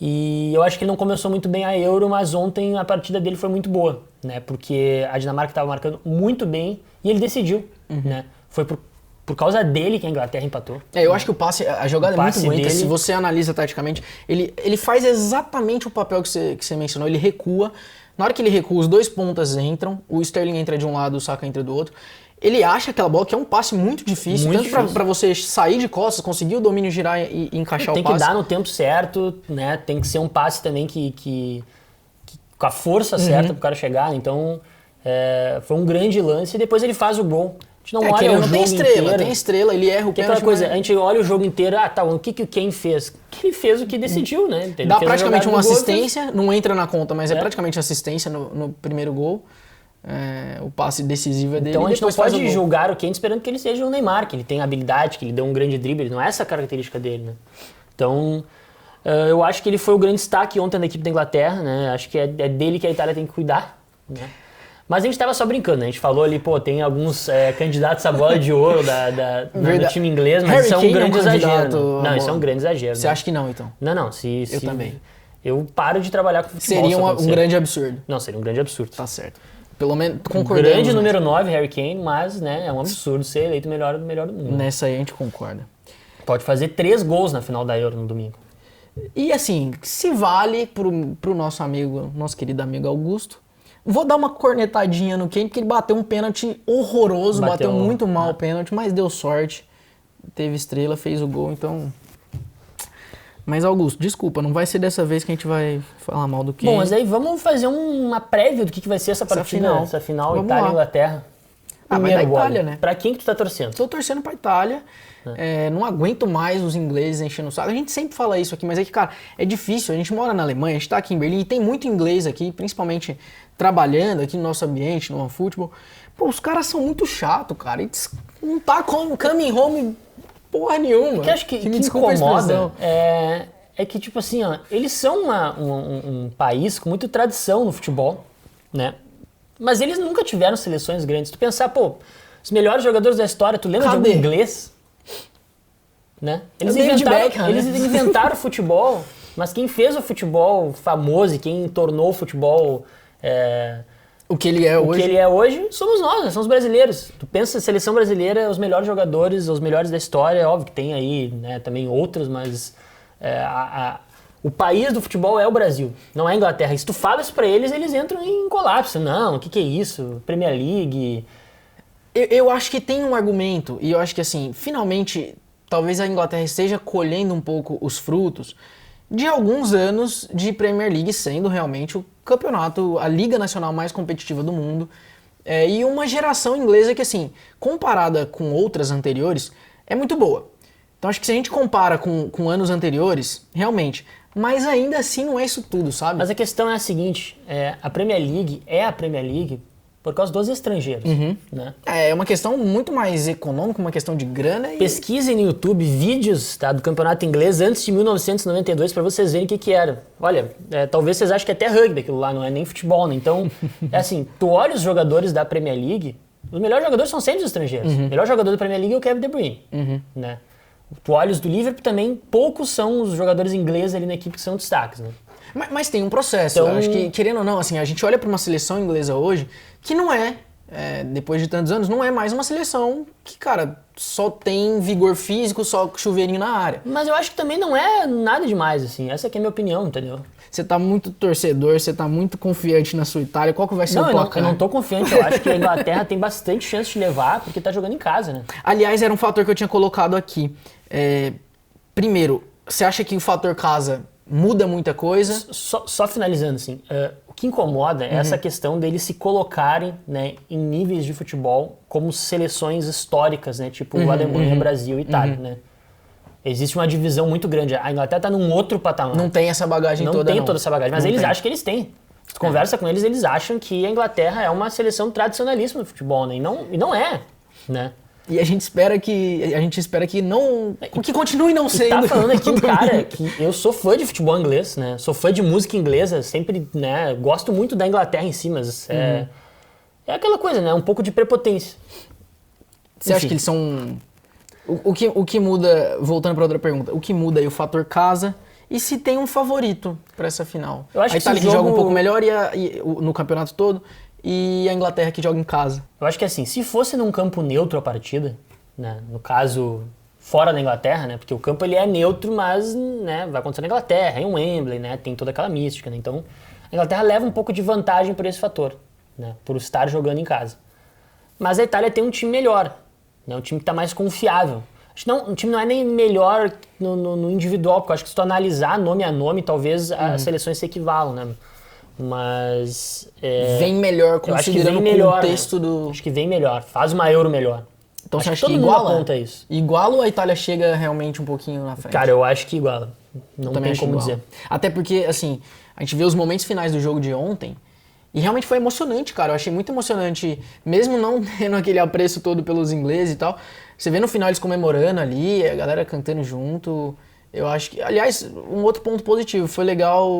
E eu acho que ele não começou muito bem a Euro, mas ontem a partida dele foi muito boa, né? Porque a Dinamarca estava marcando muito bem e ele decidiu, né? Foi por causa dele que a Inglaterra empatou. Eu acho que a jogada é muito bonita. Se você analisa taticamente, ele faz exatamente o papel que você mencionou. Ele recua, Na hora que ele recua, os dois pontas entram, o Sterling entra de um lado, o Saka entra do outro. Ele acha aquela bola que é um passe muito difícil, Muito tanto para você sair de costas, conseguir o domínio, girar e encaixar o passe. Tem que dar no tempo certo, né? Tem que ser um passe também que com a força certa pro cara chegar. Então, foi um grande lance e depois ele faz o gol. A gente não olha o jogo inteiro. Tem estrela, ele erra o pênalti. Aquela coisa, a gente olha o jogo inteiro, o que o Kane fez? Ele fez o que decidiu, né? Ele dá fez praticamente uma gol, assistência, não entra na conta, mas é praticamente assistência no primeiro gol. O passe decisivo é dele. Então a gente não faz pode julgar o Kane esperando que ele seja o Neymar, que ele tem habilidade, que ele deu um grande drible, não é essa a característica dele, né? Então, eu acho que ele foi o grande destaque ontem da equipe da Inglaterra, né? Acho que é dele que a Itália tem que cuidar, né? Mas a gente estava só brincando, né? A gente falou ali, tem alguns candidatos à bola de ouro do time inglês, mas isso é um grande exagero. Não, isso é um grande exagero. Você acha que não, então? Não. Eu também. Eu paro de trabalhar com futebol. Seria um grande absurdo. Não, seria um grande absurdo. Tá certo. Pelo menos concordamos. Grande número 9, Harry Kane, mas né, é um absurdo ser eleito o melhor do mundo. Nessa aí a gente concorda. Pode fazer 3 gols na final da Euro no domingo. E assim, se vale pro nosso amigo, nosso querido amigo Augusto, vou dar uma cornetadinha no Kane, porque ele bateu um pênalti horroroso, bateu muito mal o pênalti, mas deu sorte. Teve estrela, fez o gol, então... Mas, Augusto, desculpa, não vai ser dessa vez que a gente vai falar mal do Kane. Bom, mas aí vamos fazer uma prévia do que vai ser essa partida, essa final Itália e Inglaterra. Vai da Itália, né? Pra quem que tu tá torcendo? Tô torcendo pra Itália. Não aguento mais os ingleses enchendo o saco. A gente sempre fala isso aqui, mas é que, cara, é difícil. A gente mora na Alemanha, a gente tá aqui em Berlim e tem muito inglês aqui, principalmente trabalhando aqui no nosso ambiente, no futebol. Pô, os caras são muito chatos, cara. Eles não tá coming home porra nenhuma. O que eu acho que me incomoda é que, tipo assim, eles são um país com muita tradição no futebol, né? Mas eles nunca tiveram seleções grandes. Tu pensar, os melhores jogadores da história, tu lembra de algum inglês? Né? Eles inventaram o futebol, mas quem fez o futebol famoso e quem tornou o futebol... O que ele é hoje somos nós, né? São os brasileiros. Tu pensa, seleção brasileira, os melhores jogadores, os melhores da história, óbvio que tem aí, né, também outros, mas o país do futebol é o Brasil, não é a Inglaterra. E se tu fala isso pra eles, eles entram em colapso. Não, o que é isso? Premier League... Eu acho que tem um argumento, e eu acho que assim, finalmente, talvez a Inglaterra esteja colhendo um pouco os frutos de alguns anos de Premier League sendo realmente o campeonato, a liga nacional mais competitiva do mundo, e uma geração inglesa que, assim, comparada com outras anteriores, é muito boa. Então acho que se a gente compara com anos anteriores, realmente, mas ainda assim não é isso tudo, sabe? Mas a questão é a seguinte, a Premier League é a Premier League por causa dos estrangeiros, né? É uma questão muito mais econômica, uma questão de grana. Pesquisem no YouTube vídeos do campeonato inglês antes de 1992 para vocês verem o que era. Olha, talvez vocês achem que é até rugby aquilo lá, não é nem futebol, né? Então, assim, tu olha os jogadores da Premier League, os melhores jogadores são sempre os estrangeiros. O melhor jogador da Premier League é o Kevin De Bruyne, né? Tu olha os do Liverpool também, poucos são os jogadores ingleses ali na equipe que são destaques, né? Mas tem um processo, eu acho que, querendo ou não, assim, a gente olha para uma seleção inglesa hoje que não depois de tantos anos, não é mais uma seleção que, cara, só tem vigor físico, só chuveirinho na área. Mas eu acho que também não é nada demais, assim, essa aqui é a minha opinião, entendeu? Você tá muito torcedor, você tá muito confiante na sua Itália, qual que vai ser o placar? Eu não tô confiante, eu acho que a Inglaterra tem bastante chance de levar, porque tá jogando em casa, né? Aliás, era um fator que eu tinha colocado aqui. Primeiro, você acha que o fator casa muda muita coisa? Só finalizando, assim, o que incomoda é essa questão deles se colocarem, né, em níveis de futebol como seleções históricas, né, tipo Alemanha, Brasil e Itália, né? Existe uma divisão muito grande. A Inglaterra tá num outro patamar. Não tem essa bagagem toda, Não tem toda essa bagagem, mas eles acham que eles têm. Se tu conversa com eles, eles acham que a Inglaterra é uma seleção tradicionalíssima do futebol, né? E não é, né? E a gente espera que não, que continue não sendo. E tá falando aqui um cara que eu sou fã de futebol inglês, né? Sou fã de música inglesa, sempre, né? Gosto muito da Inglaterra em si, mas é aquela coisa, né? Um pouco de prepotência. Você acha que eles são... O que muda, voltando para outra pergunta, o que muda aí o fator casa e se tem um favorito para essa final? Eu acho a Itália que joga um pouco melhor no campeonato todo e a Inglaterra que joga em casa. Eu acho que assim, se fosse num campo neutro a partida, né, no caso fora da Inglaterra, né, porque o campo ele é neutro, mas, né, vai acontecer na Inglaterra, em Wembley, né, tem toda aquela mística, né, então A Inglaterra leva um pouco de vantagem por esse fator, né? Por estar jogando em casa. Mas a Itália tem um time melhor, né? Um time que está mais confiável. Acho que o time não é nem melhor no individual, porque eu acho que se tu analisar nome a nome, talvez as seleções se equivalam, né? Mas... vem melhor, considerando o contexto, né? do... Acho que vem melhor, faz uma Euro melhor. Então acho você acha que todo mundo iguala? aponta isso. Iguala ou a Itália chega realmente um pouquinho na frente? Cara, eu acho que iguala. Não tem como iguala. dizer. Até porque, assim, a gente vê os momentos finais do jogo de ontem e realmente foi emocionante, cara. Eu achei muito emocionante, mesmo não tendo aquele apreço todo pelos ingleses e tal. Você vê no final eles comemorando ali, a galera cantando junto. Eu acho que, aliás, um outro ponto positivo, foi legal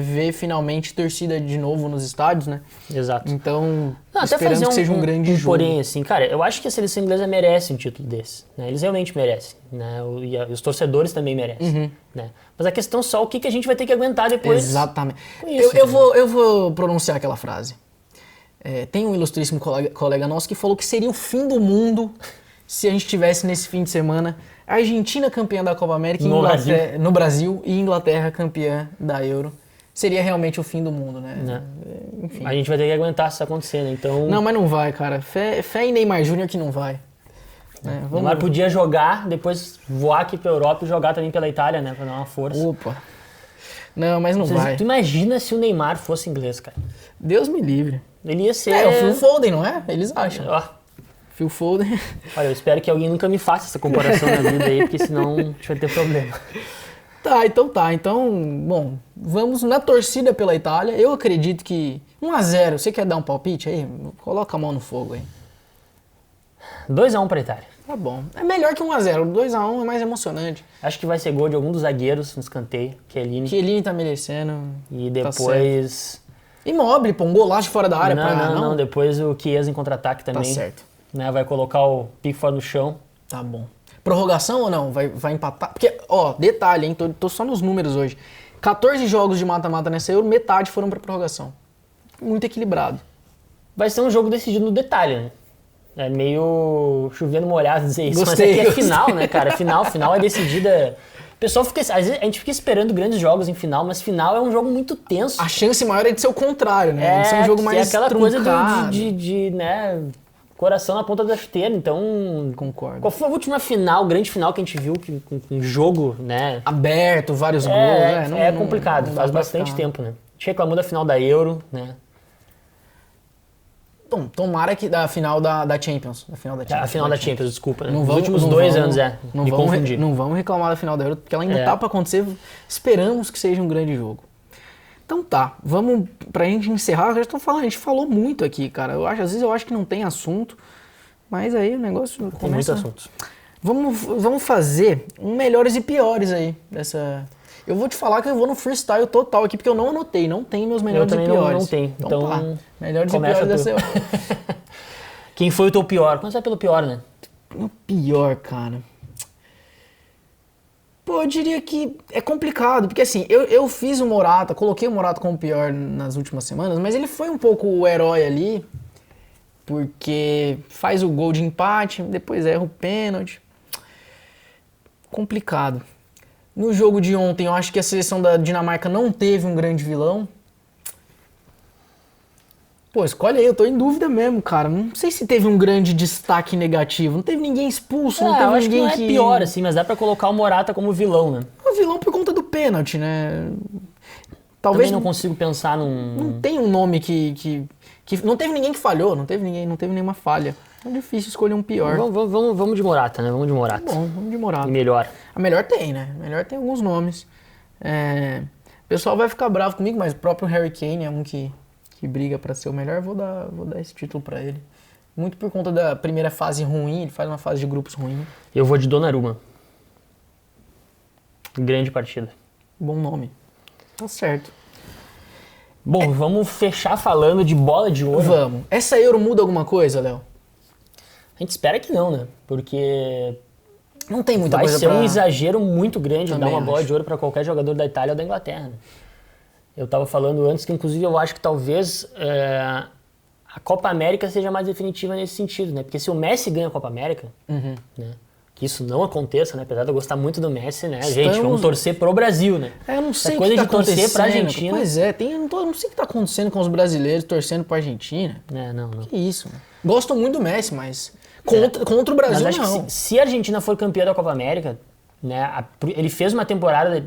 ver finalmente torcida de novo nos estádios, né? Exato. Então, esperando que seja um grande jogo. Porém, assim, cara, eu acho que a seleção inglesa merece um título desse, né? Eles realmente merecem, né? E os torcedores também merecem, né? Mas a questão só é o que a gente vai ter que aguentar depois. Exatamente. Isso, eu vou pronunciar aquela frase. Tem um ilustríssimo colega nosso que falou que seria o fim do mundo se a gente tivesse nesse fim de semana a Argentina campeã da Copa América no Brasil e Inglaterra campeã da Euro. Seria realmente o fim do mundo, né? Enfim. A gente vai ter que aguentar isso acontecer, né? Então... Não, mas não vai, cara. Fé em Neymar Júnior que não vai. O Neymar podia jogar, depois voar aqui pra Europa e jogar também pela Itália, né? Pra dar uma força. Opa. Não, mas não vai. Tu imagina se o Neymar fosse inglês, cara. Deus me livre. Ele ia ser... o Phil Foden, não é? Eles acham. Phil Foden. Olha, eu espero que alguém nunca me faça essa comparação na vida aí, porque senão a gente vai ter problema. Tá. Então, bom, vamos na torcida pela Itália. Eu acredito que 1-0. Você quer dar um palpite aí? Coloca a mão no fogo aí. 2-1 pra Itália. Tá bom. É melhor que 1-0. 2-1 é mais emocionante. Acho que vai ser gol de algum dos zagueiros no escanteio. Chiellini tá merecendo. E depois... Immobile, pô, um golaço fora da área. Não. Depois o Chiesa em contra-ataque também. Tá certo. Né, vai colocar o Pickford no chão. Tá bom. Prorrogação ou não? Vai empatar? Porque, detalhe, hein? Tô só nos números hoje. 14 jogos de mata-mata nessa Euro, metade foram pra prorrogação. Muito equilibrado. Vai ser um jogo decidido no detalhe, né? É meio chovendo molhado dizer isso, Gostei, mas é que é final, né, cara? Final é decidida... O pessoal fica... Às vezes a gente fica esperando grandes jogos em final, mas final é um jogo muito tenso. A chance maior é de ser o contrário, né? De ser um jogo mais aquela truncado. Coisa de né... Coração na ponta da chuteira, então... Concordo. Qual foi a última final, grande final que a gente viu com jogo, né? Aberto, vários gols, É complicado, faz bastante tempo, né? A gente reclamou da final da Euro, né? Bom, tomara que da final da Champions. A final da Champions, desculpa. Né? Nos últimos 2 anos, me confundi. Não vamos reclamar da final da Euro, porque ela ainda tá pra acontecer. Esperamos que seja um grande jogo. Então tá, vamos, pra gente encerrar, a gente falou muito aqui, cara. Às vezes eu acho que não tem assunto, mas aí o negócio começa... Tem muitos assuntos. Vamos fazer um melhores e piores aí dessa... Eu vou te falar que eu vou no freestyle total aqui, porque eu não anotei, não tem meus melhores e piores. Não tem, então tá. Melhores e piores dessa... Quem foi o teu pior? Começa pelo pior, né? O pior, cara... Pô, eu diria que é complicado, porque assim, eu fiz o Morata, coloquei o Morata como pior nas últimas semanas, mas ele foi um pouco o herói ali, porque faz o gol de empate, depois erra o pênalti. Complicado. No jogo de ontem, eu acho que a seleção da Dinamarca não teve um grande vilão. Pô, escolhe aí, eu tô em dúvida mesmo, cara. Não sei se teve um grande destaque negativo. Não teve ninguém expulso, não teve eu acho ninguém que não é pior, assim, mas dá pra colocar o Morata como vilão, né? O vilão por conta do pênalti, né? Talvez também não consigo pensar num... Não tem um nome que... Não teve ninguém que falhou, não teve nenhuma falha. É difícil escolher um pior. Vamos de Morata, né? Vamos de Morata. Bom, vamos de Morata. E melhor. A melhor tem, né? A melhor tem alguns nomes. O pessoal vai ficar bravo comigo, mas o próprio Harry Kane é um que briga pra ser o melhor. Vou dar esse título pra ele. Muito por conta da primeira fase ruim, ele faz uma fase de grupos ruim. Eu vou de Donnarumma. Grande partida. Bom nome. Tá certo. Bom, vamos fechar falando de bola de ouro. Vamos. Essa Euro muda alguma coisa, Léo? A gente espera que não, né? Porque não tem muita coisa vai ser um exagero muito grande dar uma bola acho. de ouro para qualquer jogador da Itália ou da Inglaterra. Né? Eu estava falando antes que, inclusive, eu acho que talvez a Copa América seja mais definitiva nesse sentido, né? Porque se o Messi ganha a Copa América, né? que isso não aconteça, né? Apesar de eu gostar muito do Messi, né? Gente, vamos torcer pro Brasil, né? Eu não sei Essa coisa o que de torcer pra Argentina. Pois é, não sei o que tá acontecendo com os brasileiros torcendo pra Argentina. Não. Que isso, mano. Gosto muito do Messi, mas contra o Brasil, mas acho não. que se a Argentina for campeã da Copa América, né? Ele fez uma temporada...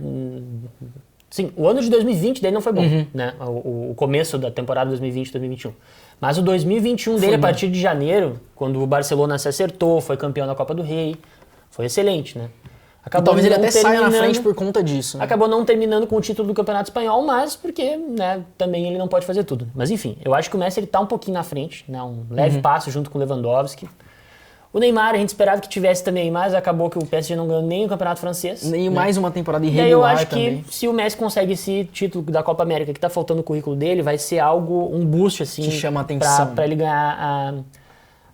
Sim, o ano de 2020 dele não foi bom, né? O começo da temporada 2020-2021. Mas o 2021 dele, a partir de janeiro, quando o Barcelona se acertou, foi campeão da Copa do Rei, foi excelente, né? Talvez ele até saia na frente por conta disso. Né? Acabou não terminando com o título do Campeonato Espanhol, mas porque, né, também ele não pode fazer tudo. Mas enfim, eu acho que o Messi ele tá um pouquinho na frente, né? Um leve passo junto com o Lewandowski. O Neymar, a gente esperava que tivesse também, mas acabou que o PSG não ganhou nem o Campeonato Francês. Nem mais uma temporada irregular. E aí eu acho também. que se o Messi consegue esse título da Copa América que tá faltando no currículo dele, vai ser um boost, assim, que chama a atenção. Pra ele ganhar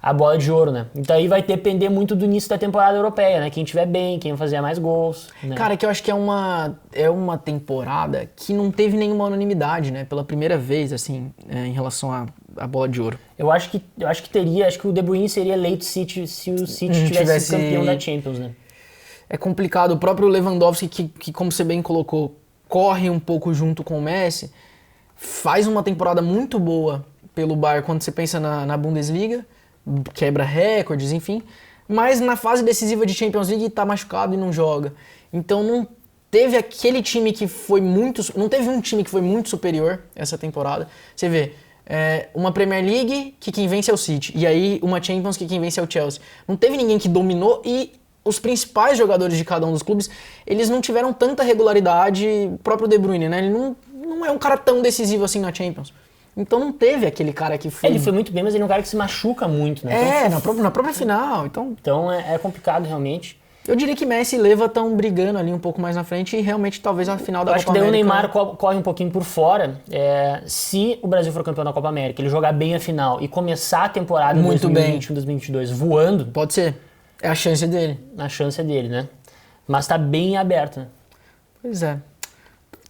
a bola de ouro, né? Então aí vai depender muito do início da temporada europeia, né? Quem tiver bem, quem fazer mais gols. Né? Cara, que eu acho que é uma temporada que não teve nenhuma unanimidade, né? Pela primeira vez, assim, em relação à bola de ouro. Eu acho que o De Bruyne seria eleito se o City tivesse sido campeão da Champions, né? É complicado. O próprio Lewandowski, que como você bem colocou, corre um pouco junto com o Messi, faz uma temporada muito boa pelo Bayern quando você pensa na Bundesliga, quebra recordes, enfim. Mas na fase decisiva de Champions League tá machucado e não joga. Então não teve aquele time que foi muito... Não teve um time que foi muito superior essa temporada. Você vê... uma Premier League que quem vence é o City, e aí uma Champions que quem vence é o Chelsea. Não teve ninguém que dominou e os principais jogadores de cada um dos clubes, eles não tiveram tanta regularidade, o próprio De Bruyne, né? Ele não é um cara tão decisivo assim na Champions. Então não teve aquele cara que foi... Ele foi muito bem, mas ele é um cara que se machuca muito, né? Então, na própria final. Então é complicado realmente. Eu diria que Messi e Leva estão brigando ali um pouco mais na frente e realmente talvez a final da Copa América... Eu acho que daí o Neymar corre um pouquinho por fora. Se o Brasil for campeão da Copa América, ele jogar bem a final e começar a temporada 2021-2022 voando... Pode ser. É a chance dele. A chance é dele, né? Mas tá bem aberto, né? Pois é.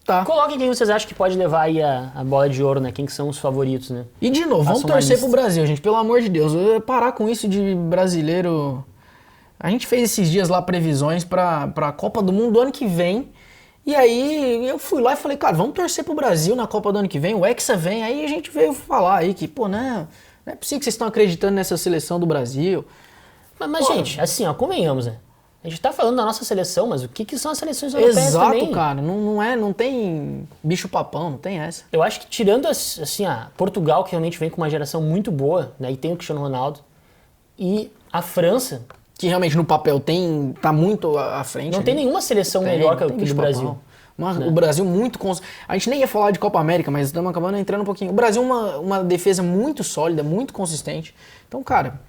Tá. Coloquem quem vocês acham que pode levar aí a bola de ouro, né? Quem que são os favoritos, né? E de novo, vamos torcer pro Brasil, gente. Pelo amor de Deus. Parar com isso de brasileiro... A gente fez esses dias lá previsões pra Copa do Mundo do ano que vem. E aí eu fui lá e falei, cara, vamos torcer pro Brasil na Copa do ano que vem. O Hexa vem. Aí a gente veio falar aí que, não é possível que vocês estão acreditando nessa seleção do Brasil. Mas gente, assim, convenhamos, né? A gente tá falando da nossa seleção, mas o que são as seleções europeias também? Exato, cara. Não tem bicho papão, não tem essa. Eu acho que tirando, assim, Portugal, que realmente vem com uma geração muito boa, né? E tem o Cristiano Ronaldo. E a França... Que realmente no papel tá muito à frente. Não tem nenhuma seleção melhor que o do Brasil. O Brasil muito... A gente nem ia falar de Copa América, mas estamos acabando entrando um pouquinho. O Brasil uma defesa muito sólida, muito consistente. Então, cara...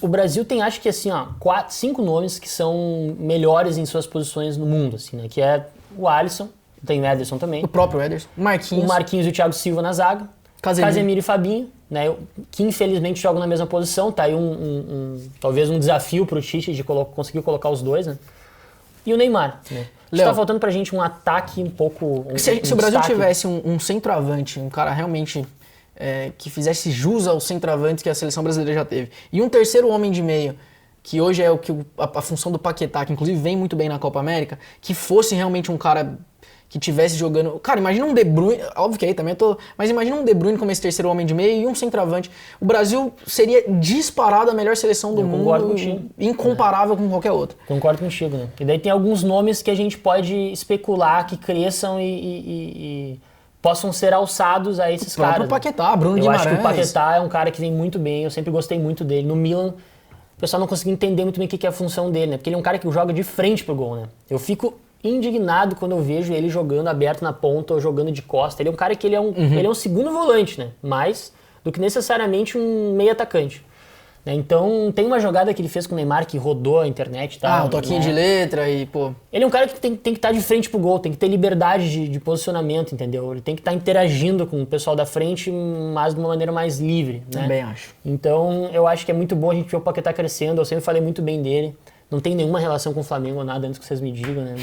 O Brasil tem, acho que assim, 5 nomes que são melhores em suas posições no mundo, assim, né? Que é o Alisson, tem o Ederson também. O próprio Ederson. O Marquinhos e o Thiago Silva na zaga. Casemiro e Fabinho, né? Que infelizmente jogam na mesma posição. Tá aí talvez um desafio pro Tite de conseguir colocar os dois, né? E o Neymar, né? Tá faltando pra gente um ataque um pouco... Se o Brasil tivesse um centroavante, um cara realmente... que fizesse jus aos centroavantes que a seleção brasileira já teve. E um terceiro homem de meio, que hoje é a função do Paquetá, que inclusive vem muito bem na Copa América, que fosse realmente um cara que tivesse jogando... Cara, imagina um De Bruyne, óbvio que aí também mas imagina um De Bruyne como esse terceiro homem de meio e um centroavante. O Brasil seria disparado a melhor seleção do mundo. Concordo contigo. Incomparável com qualquer outro. Concordo contigo, né? E daí tem alguns nomes que a gente pode especular que cresçam e possam ser alçados a esses caras. O próprio Paquetá, Bruno Guimarães. Eu acho que o Paquetá é um cara que vem muito bem, eu sempre gostei muito dele. No Milan, o pessoal não conseguia entender muito bem o que é a função dele, né? Porque ele é um cara que joga de frente pro gol, né? Eu fico indignado quando eu vejo ele jogando aberto na ponta ou jogando de costa. Ele é um cara que ele é um segundo volante, né? Mais do que necessariamente um meio atacante. Então, tem uma jogada que ele fez com o Neymar que rodou a internet e tal. Um toquinho de letra e, pô... Ele é um cara que tem que estar de frente pro gol, tem que ter liberdade de posicionamento, entendeu? Ele tem que estar interagindo com o pessoal da frente, mas de uma maneira mais livre, né? Também acho. Então, eu acho que é muito bom a gente ver o Paquetá crescendo, eu sempre falei muito bem dele. Não tem nenhuma relação com o Flamengo ou nada, antes que vocês me digam, né?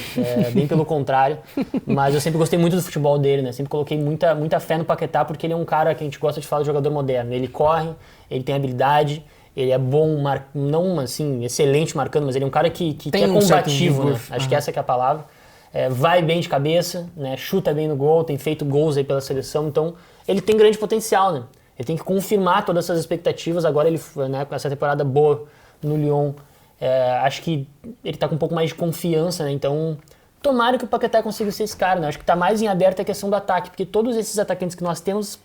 Bem pelo contrário. Mas eu sempre gostei muito do futebol dele, né? Sempre coloquei muita fé no Paquetá, porque ele é um cara que a gente gosta de falar de jogador moderno. Ele corre, ele tem habilidade, Ele é bom, não assim, excelente marcando, mas ele é um cara que Tem é um certo combativo, né? vigor. Acho que essa que é a palavra. Vai bem de cabeça, né? Chuta bem no gol, tem feito gols aí pela seleção, então ele tem grande potencial, né? Ele tem que confirmar todas essas expectativas. Agora ele, né, com essa temporada boa no Lyon, acho que ele tá com um pouco mais de confiança, né? Então, tomara que o Paquetá consiga ser esse cara, né? Acho que tá mais em aberto a questão do ataque, porque todos esses atacantes que nós temos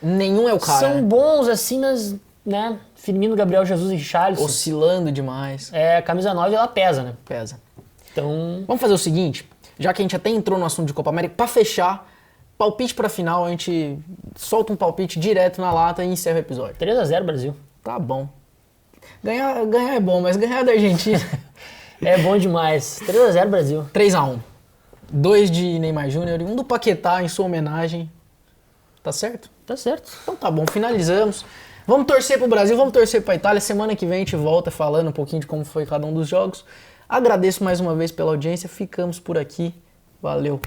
Nenhum é o cara. são né? bons, assim, mas, né? Firmino, Gabriel Jesus e Richarlison. Oscilando demais. A camisa 9, ela pesa, né? Pesa. Então, Vamos fazer o seguinte, já que a gente até entrou no assunto de Copa América, pra fechar, palpite pra final, a gente solta um palpite direto na lata e encerra o episódio. 3-0 Brasil. Tá bom. Ganhar é bom, mas ganhar da Argentina... É bom demais. 3-0 Brasil. 3-1. 2 de Neymar Júnior e 1 do Paquetá em sua homenagem. Tá certo? Tá certo. Então tá bom, finalizamos. Vamos torcer pro Brasil, vamos torcer pra Itália. Semana que vem a gente volta falando um pouquinho de como foi cada um dos jogos. Agradeço mais uma vez pela audiência. Ficamos por aqui. Valeu.